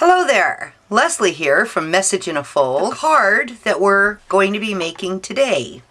Hello there, Leslie here from Message in a Fold. The card that we're going to be making today,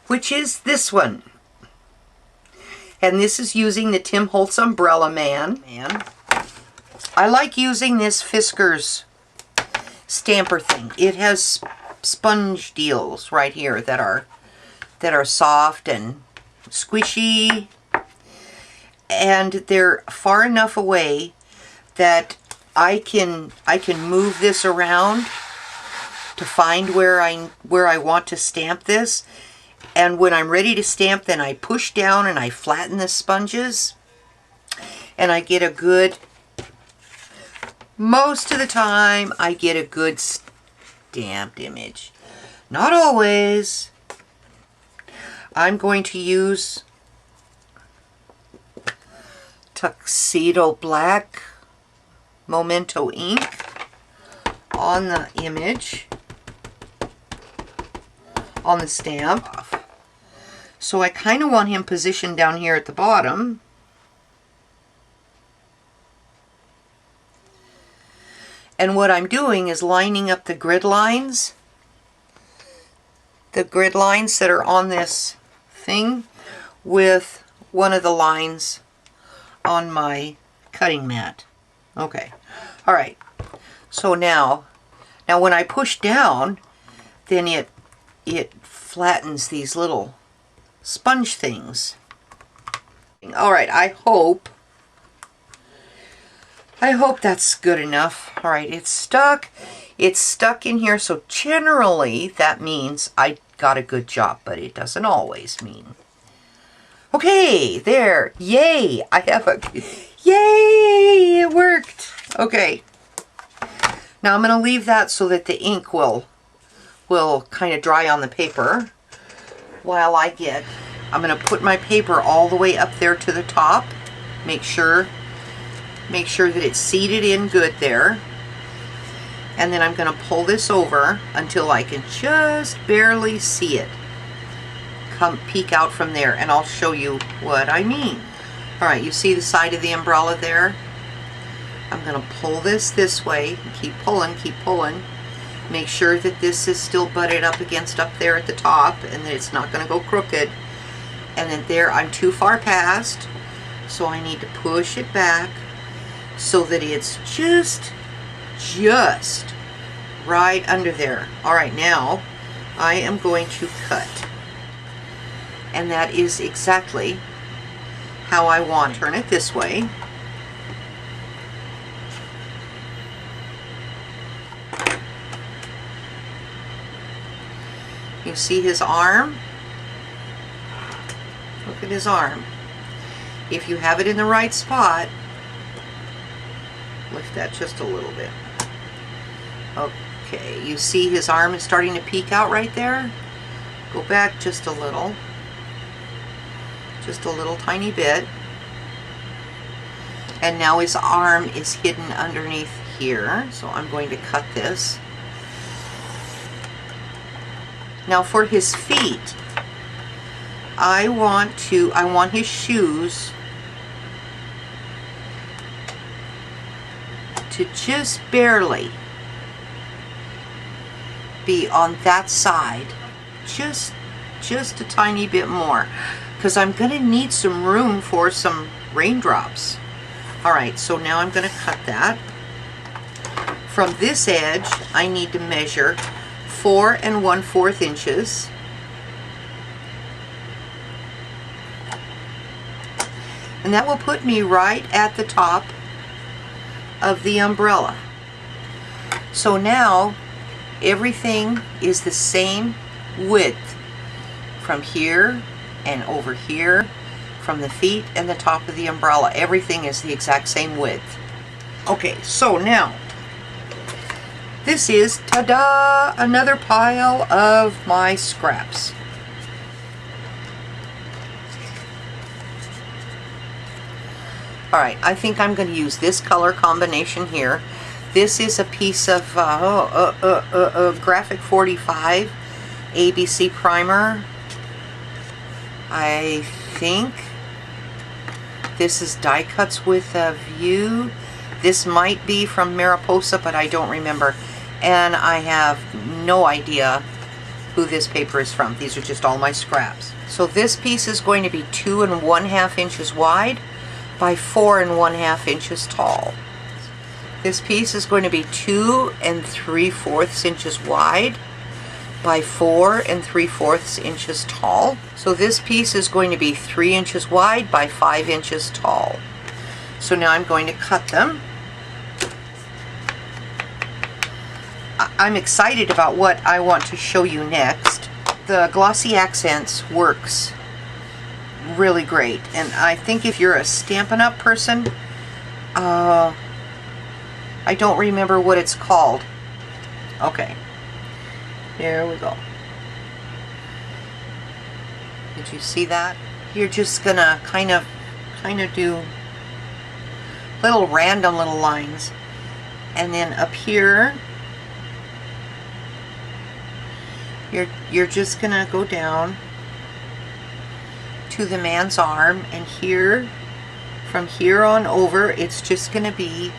which is this one. And this is using the Tim Holtz Umbrella Man. I like using this Fisker's stamper thing. It has sponge deals right here that are soft and squishy, and they're far enough away that I can move this around to find where I want to stamp this. And when I'm ready to stamp, then I push down and I flatten the sponges, and I get a good, most of the time I get a good stamped image. Not always. I'm going to use Tuxedo Black Memento ink on the image, on the stamp. So I kind of want him positioned down here at the bottom. And what I'm doing is lining up the grid lines that are on this thing with one of the lines on my cutting mat. Okay. All right. So now when I push down, then it flattens these little sponge things. All right. I hope that's good enough. All right. It's stuck. It's stuck in here. So generally that means I got a good job, but it doesn't always mean. Okay, there. Yay! Yay! It worked. Okay. Now I'm going to leave that so that the ink will kind of dry on the paper while I'm going to put my paper all the way up there to the top. Make sure that it's seated in good there. And then I'm going to pull this over until I can just barely see it peek out from there, and I'll show you what I mean. Alright, you see the side of the umbrella there? I'm going to pull this way, keep pulling, make sure that this is still butted up against up there at the top and that it's not going to go crooked. And then there, I'm too far past, so I need to push it back so that it's just right under there. Alright, now I am going to cut. And that is exactly how I want to turn it this way. You see his arm? Look at his arm. If you have it in the right spot, lift that just a little bit. Okay, you see his arm is starting to peek out right there? Go back just a little. Just a little tiny bit. And now his arm is hidden underneath here, so I'm going to cut this. Now for his feet, I want his shoes to just barely be on that side, just a tiny bit more, because I'm going to need some room for some raindrops. Alright, so now I'm going to cut that. From this edge, I need to measure 4 1/4 inches. And that will put me right at the top of the umbrella. So now everything is the same width from here and over here, from the feet and the top of the umbrella. Everything is the exact same width. Okay, so now this is, ta-da, another pile of my scraps. Alright, I think I'm going to use this color combination here. This is a piece of Graphic 45 ABC primer. I think this is Die Cuts with a View. This might be from Mariposa, but I don't remember. And I have no idea who this paper is from. These are just all my scraps. So this piece is going to be 2 1/2 inches wide by 4 1/2 inches tall. This piece is going to be 2 3/4 inches wide by 4 3/4 inches tall. So this piece is going to be 3 inches wide by 5 inches tall. So now I'm going to cut them. I'm excited about what I want to show you next. The Glossy Accents works really great, and I think if you're a Stampin' Up! Person, I don't remember what it's called. Okay, here we go. Did you see that? You're just gonna kind of do little random little lines, and then up here you're just gonna go down to the man's arm, and here, from here on over, it's just gonna be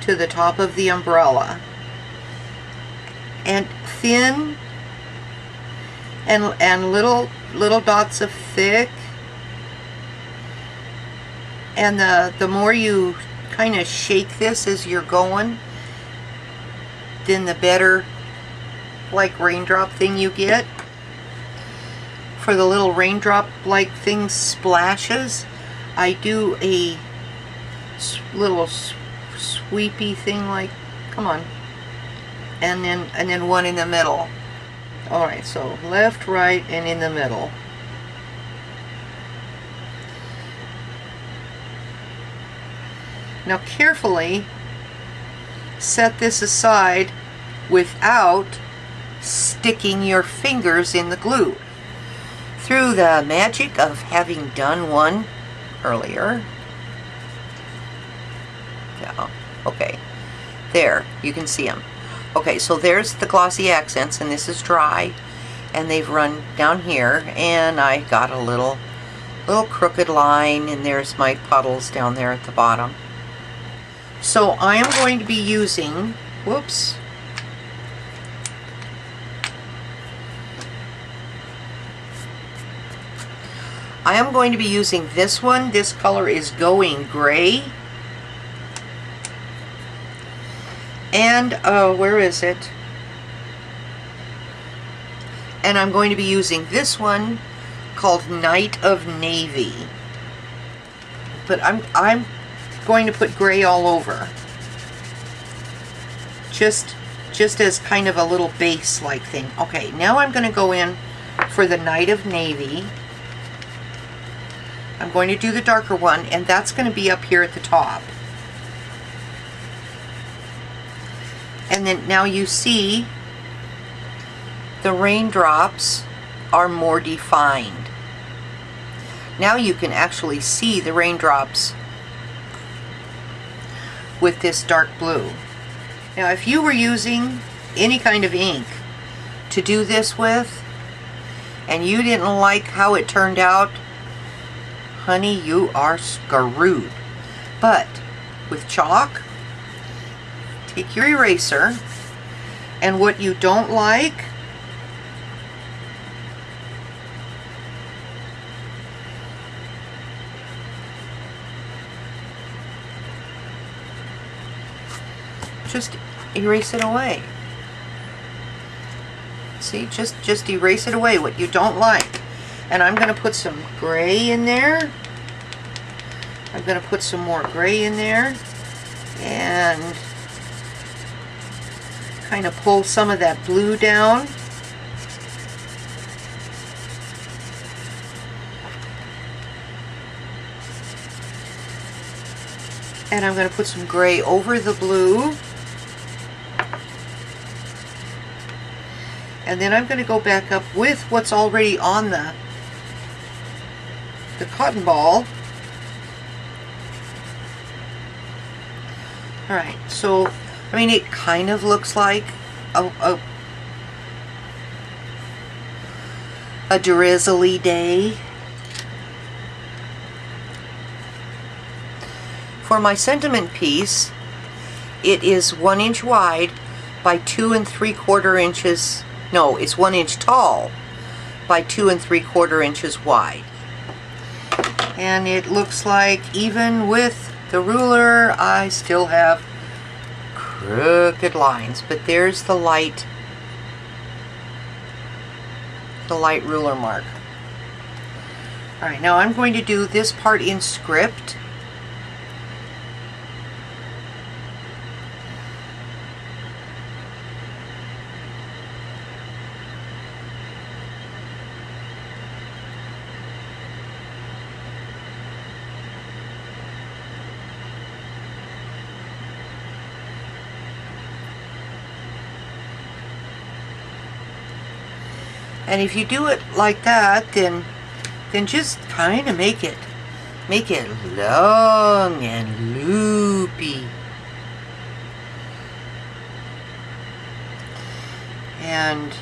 to the top of the umbrella, and thin and little dots of thick, and the more you kind of shake this as you're going, then the better like raindrop thing you get. For the little raindrop like thing splashes, I do a little sweepy thing, like, come on, and then one in the middle. Alright, so left, right, and in the middle. Now carefully set this aside without sticking your fingers in the glue. Through the magic of having done one earlier. Yeah, okay. There, you can see them. Okay, so there's the Glossy Accents, and this is dry, and they've run down here, and I got a little crooked line, and there's my puddles down there at the bottom. So I am going to be using, whoops, I am going to be using this one. This color is Going Gray. And, where is it? And I'm going to be using this one called Night of Navy. But I'm going to put gray all over. Just as kind of a little base-like thing. Okay, now I'm going to go in for the Night of Navy. I'm going to do the darker one, and that's going to be up here at the top. And then now you see the raindrops are more defined. Now you can actually see the raindrops with this dark blue. Now if you were using any kind of ink to do this with, and you didn't like how it turned out, honey, you are screwed. But with chalk, take your eraser, and what you don't like, just erase it away. See, just erase it away, what you don't like. And I'm going to put some gray in there. I'm going to put some more gray in there, and kind of pull some of that blue down. And I'm going to put some gray over the blue. And then I'm going to go back up with what's already on the cotton ball. Alright, so I mean, it kind of looks like a drizzly day. for my sentiment piece, it is 1 inch wide by 2 3/4 inches. No, it's 1 inch tall by 2 3/4 inches wide. And it looks like even with the ruler, I still have crooked lines, but there's the light ruler mark. Alright, now I'm going to do this part in script. And if you do it like that, then just kind of make it long and loopy. And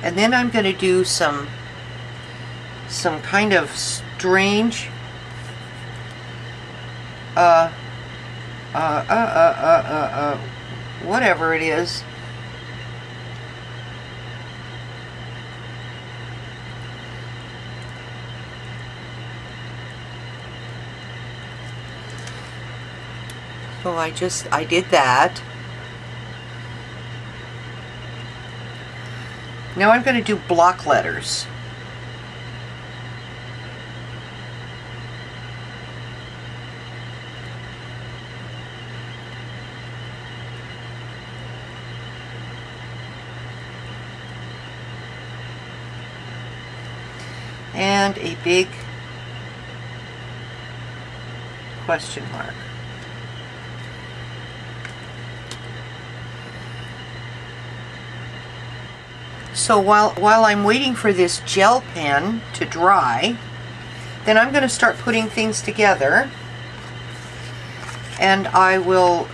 then I'm going to do some kind of strange whatever it is. So I did that. Now I'm going to do block letters. And a big question mark. So while I'm waiting for this gel pen to dry, then I'm going to start putting things together. And I will,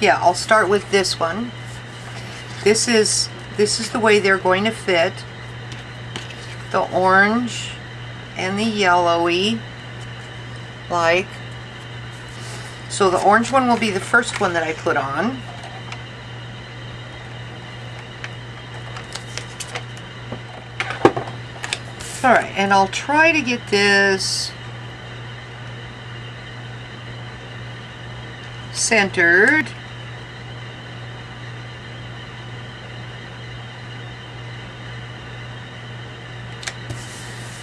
I'll start with this one. This is the way they're going to fit. The orange and the yellowy, like. So the orange one will be the first one that I put on. Alright, and I'll try to get this centered.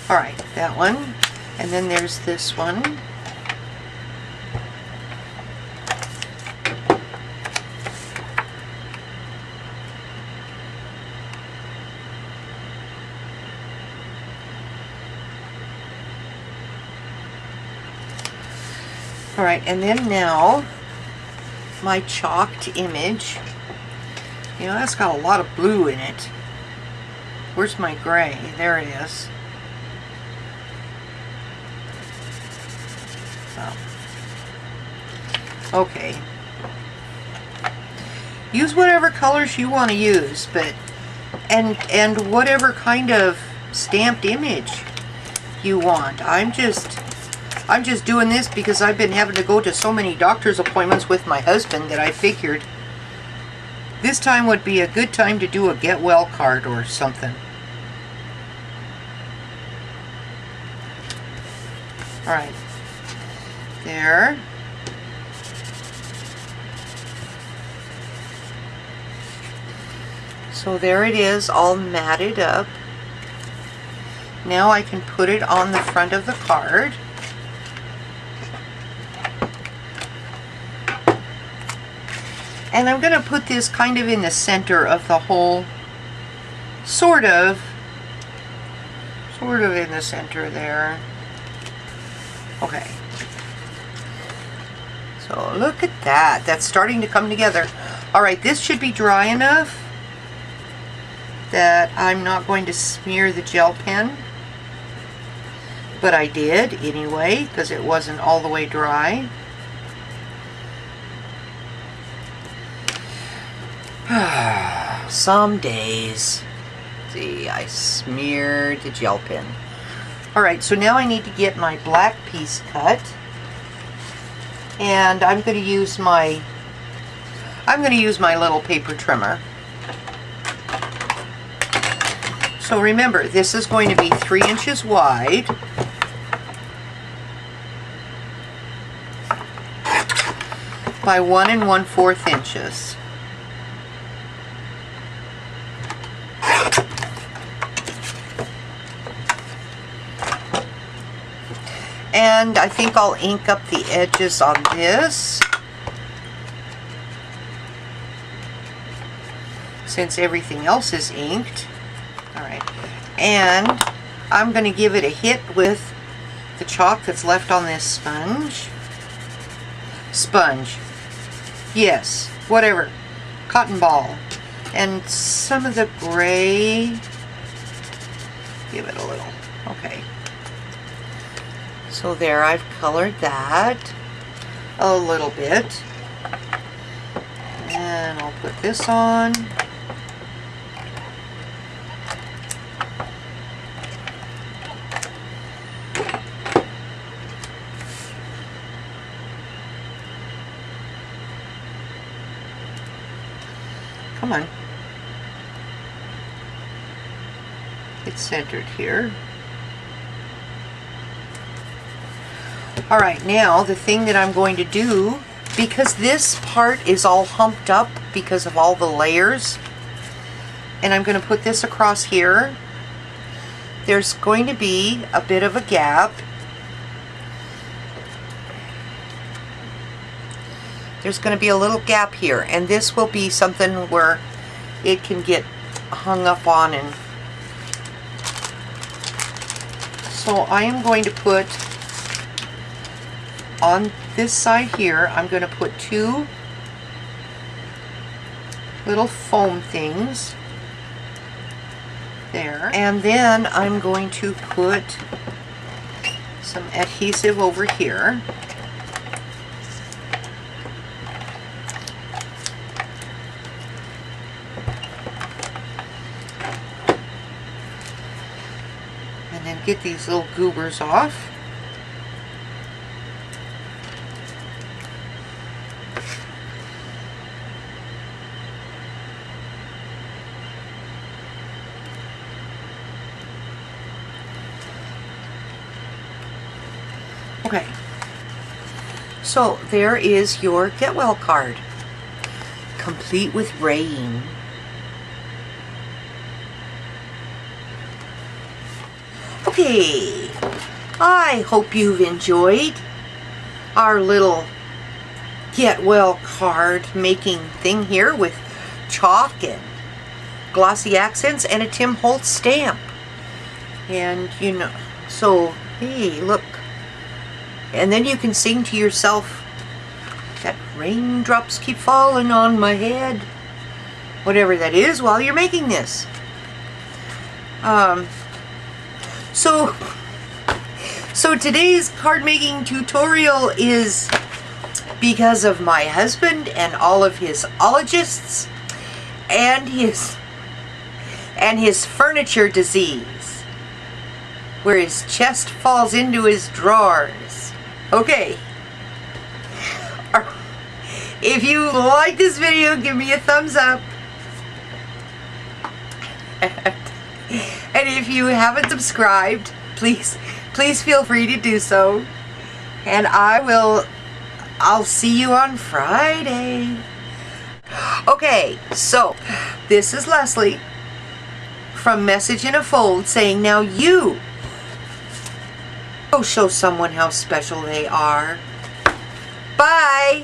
Alright, that one. And then there's this one. Alright, and then now my chalked image. You know, that's got a lot of blue in it. Where's my gray? There it is. So. Okay. Use whatever colors you want to use, but and whatever kind of stamped image you want. I'm just doing this because I've been having to go to so many doctor's appointments with my husband that I figured this time would be a good time to do a get well card or something. Alright. There. So there it is, all matted up. Now I can put it on the front of the card. And I'm going to put this kind of in the center of the whole, sort of in the center there. Okay. So look at that. That's starting to come together. Alright, this should be dry enough that I'm not going to smear the gel pen. But I did anyway, because it wasn't all the way dry. Some days. See, I smeared the gel pen. Alright, so now I need to get my black piece cut. And I'm going to use my little paper trimmer. So remember, this is going to be 3 inches wide by 1 1/4 inches. And I think I'll ink up the edges on this, since everything else is inked. Alright, and I'm going to give it a hit with the chalk that's left on this sponge. Yes, whatever. Cotton ball. And some of the gray. Give it a little. Okay. So there, I've colored that a little bit. And I'll put this on. Come on. It's centered here. Alright, now the thing that I'm going to do, because this part is all humped up because of all the layers, and I'm going to put this across here, there's going to be a bit of a gap. There's going to be a little gap here, and this will be something where it can get hung up on. And so I am going to put on this side here, I'm going to put 2 little foam things there, and then I'm going to put some adhesive over here. And then get these little goobers off. Okay, so there is your Get Well card, complete with rain. Okay, I hope you've enjoyed our little Get Well card making thing here with chalk and Glossy Accents and a Tim Holtz stamp. And you know, so hey, look. And then you can sing to yourself, that raindrops keep falling on my head, whatever that is, while you're making this. So today's card making tutorial is because of my husband and all of his ologists and his furniture disease, where his chest falls into his drawers. Okay, if you like this video, give me a thumbs up, and if you haven't subscribed, please feel free to do so, and I'll see you on Friday. Okay, so this is Leslie from Message in a Fold saying, now you go show someone how special they are. Bye!